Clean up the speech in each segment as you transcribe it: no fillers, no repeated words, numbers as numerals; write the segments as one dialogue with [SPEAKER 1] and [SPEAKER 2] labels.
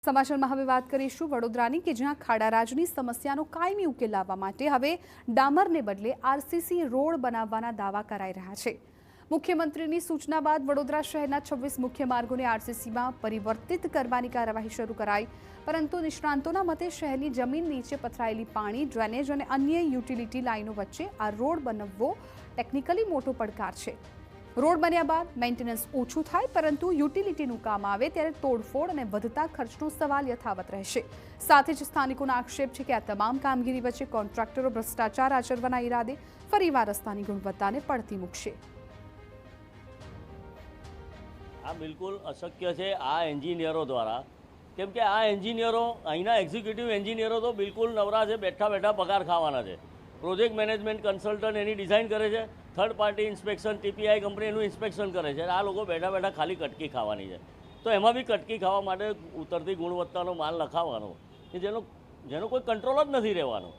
[SPEAKER 1] સમાચારમાં હવે વાત કરીશું વડોદરાની કે જ્યાં ખાડારાજની સમસ્યાનો કાયમી ઉકેલ લાવવા માટે હવે ડામરને બદલે આરસીસી રોડ બનાવવાના દાવા કરાઈ રહ્યા છે। મુખ્યમંત્રીની સૂચના બાદ વડોદરા શહેરના 26 મુખ્ય માર્ગોને આરસીસીમાં પરિવર્તિત કરવાની કાર્યવાહી શરૂ કરાઈ, પરંતુ નિષ્ણાંતોના મતે શહેરની જમીન નીચે પથરાયેલી પાણી, ડ્રેનેજ અને અન્ય યુટિલિટી લાઇનો વચ્ચે આ રોડ બનાવવો ટેકનિકલી મોટો પડકાર છે। રોડ બન્યા બાદ મેન્ટેનન્સ ઓછું થાય, પરંતુ યુટિલિટીનું કામ આવે ત્યારે તોડફોડ અને વધતા ખર્ચનો સવાલ યથાવત રહેશે। સાથે જ સ્થાનિકોનો આક્ષેપ છે કે આ તમામ કામગીરી વચ્ચે કોન્ટ્રાક્ટરો ભ્રષ્ટાચાર આચરવાના ઈરાદે ફરીવાર રસ્તાની ગુણવત્તાને પડતી મૂકશે।
[SPEAKER 2] આ બિલકુલ અશક્ય છે આ એન્જિનિયરો દ્વારા, કેમ કે આ એન્જિનિયરો અહીંના એક્ઝિક્યુટિવ એન્જિનિયરો તો બિલકુલ નવરા છે, બેઠા બેઠા પગાર ખાવાના છે। પ્રોજેક્ટ મેનેજમેન્ટ કન્સલ્ટન્ટ એની ડિઝાઇન કરે છે, third party inspection TPI company એનું ઇન્સ્પેક્શન કરે છે। આ લોકો બેઠા બેઠા ખાલી કટકી ખાવાની છે, તો એમાં બી કટકી ખાવા માટે ઉતરતી ગુણવત્તાનો માલ લખાવવાનો કે જેનો કોઈ કંટ્રોલ જ નથી રહેવાનો।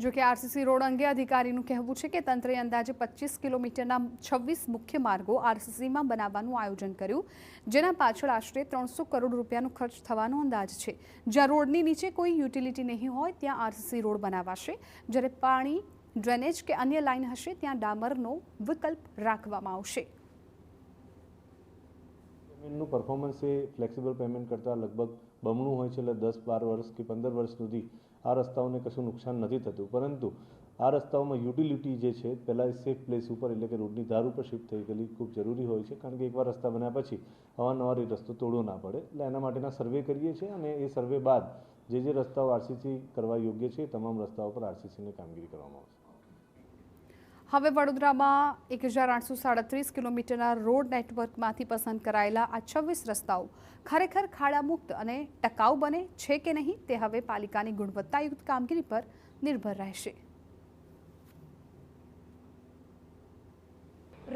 [SPEAKER 1] જો કે આરસીસી રોડ અંગે અધિકારીનું કહેવું છે કે તંત્રે અંદાજે 25 કિલોમીટરના 26 મુખ્ય માર્ગો આરસીસીમાં બનાવવાનું આયોજન કર્યું, જેના પાછળ આશરે 300 કરોડ રૂપિયાનો ખર્ચ થવાનો અંદાજ છે। જ્યાં રોડની નીચે કોઈ યુટિલિટી નહીં હોય ત્યાં આરસીસી રોડ બનાવાશે, જ્યારે પાણી, ડ્રેનેજ કે અન્ય લાઇન હશે ત્યાં ડામરનો વિકલ્પ રાખવામાં આવશે।
[SPEAKER 3] પેમેન્ટનું પરફોર્મન્સ એ ફ્લેક્સિબલ પેમેન્ટ કરતાં લગભગ બમણું હોય છે, એટલે 10-12 વર્ષ કે 15 વર્ષ સુધી આ રસ્તાઓને કશું નુકસાન નથી થતું। પરંતુ આ રસ્તાઓમાં યુટિલિટી જે છે પહેલાં સેફ પ્લેસ ઉપર એટલે કે રોડની ધાર ઉપર શિફ્ટ થઈ ગયેલી ખૂબ જરૂરી હોય છે, કારણ કે એકવાર રસ્તા બન્યા પછી અવારનવાર એ રસ્તો તોડવો ના પડે। એટલે એના માટેના સર્વે કરીએ છીએ અને એ સર્વે બાદ જે રસ્તાઓ આરસીસી કરવા યોગ્ય છે એ તમામ રસ્તાઓ પર આરસીસીની કામગીરી કરવામાં આવશે।
[SPEAKER 1] હવે વડોદરામાં 1837 કિલોમીટરના રોડ નેટવર્કમાંથી પસંદ કરાયેલા આ 26 રસ્તાઓ ખરેખર ખાડામુક્ત અને ટકાઉ બને છે કે નહીં તે હવે પાલિકાની ગુણવત્તાયુક્ત કામગીરી પર નિર્ભર રહેશે।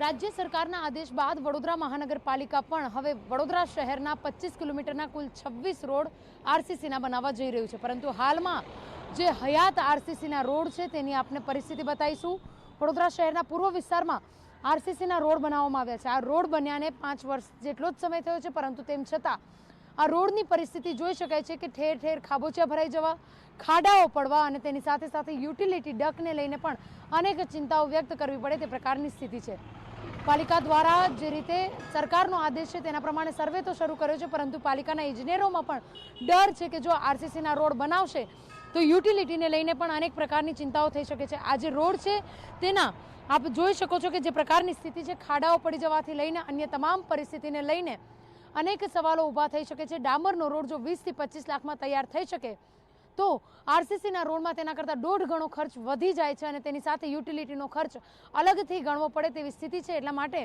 [SPEAKER 4] રાજ્ય સરકારના આદેશ બાદ વડોદરા મહાનગરપાલિકા પણ હવે વડોદરા શહેરના 25 કિલોમીટરના કુલ 26 રોડ આરસીસીના બનાવવા જઈ રહ્યું છે, પરંતુ હાલમાં જે હયાત આરસીસીના રોડ છે તેની આપણે પરિસ્થિતિ બતાવીશું। વડોદરા શહેરના પૂર્વ વિસ્તારમાં આરસીસીના રોડ બનાવવામાં આવ્યા છે। આ રોડ બન્યાને 5 વર્ષ જેટલો જ સમય થયો છે, પરંતુ તેમ છતાં આ રોડની પરિસ્થિતિ જોઈ શકાય છે કે ઠેર ઠેર ખાબોચિયા ભરાઈ જવા, ખાડાઓ પડવા અને તેની સાથે સાથે યુટિલિટી ડકને લઈને પણ અનેક ચિંતાઓ વ્યક્ત કરવી પડે તે પ્રકારની સ્થિતિ છે। પાલિકા દ્વારા જે રીતે સરકારનો આદેશ છે તેના પ્રમાણે સર્વે તો શરૂ કર્યો છે, પરંતુ પાલિકાના ઇજનેરોમાં પણ ડર છે કે જો આરસીસીના રોડ બનાવશે તો યુટિલિટીને લઈને પણ અનેક પ્રકારની ચિંતાઓ થઈ શકે છે। આ જે રોડ છે તેના આપ જોઈ શકો છો કે જે પ્રકારની સ્થિતિ છે, ખાડાઓ પડી જવાથી લઈને અન્ય તમામ પરિસ્થિતિને લઈને અનેક સવાલો ઊભા થઈ શકે છે। ડામરનો રોડ જો 20 થી 25 લાખમાં તૈયાર થઈ શકે તો આરસીસીના રોડમાં તેના કરતાં 1.5 ગણો ખર્ચ વધી જાય છે અને તેની સાથે યુટિલિટીનો ખર્ચ અલગથી ગણવો પડે તેવી સ્થિતિ છે। એટલા માટે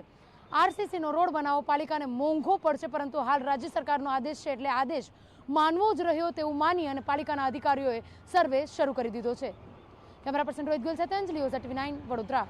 [SPEAKER 4] આરસીસીનો રોડ બનાવવો પાલિકાને મોંઘો પડશે, પરંતુ હાલ રાજ્ય સરકારનો આદેશ છે એટલે આદેશ માનવો જ રહ્યો તેવું માની અને પાલિકાના અધિકારીઓએ સર્વે શરૂ કરી દીધો છે। કેમેરા પર્સન રોહિત ગુલ સાથે અંજલિ ઓઝા, TV9 વડોદરા।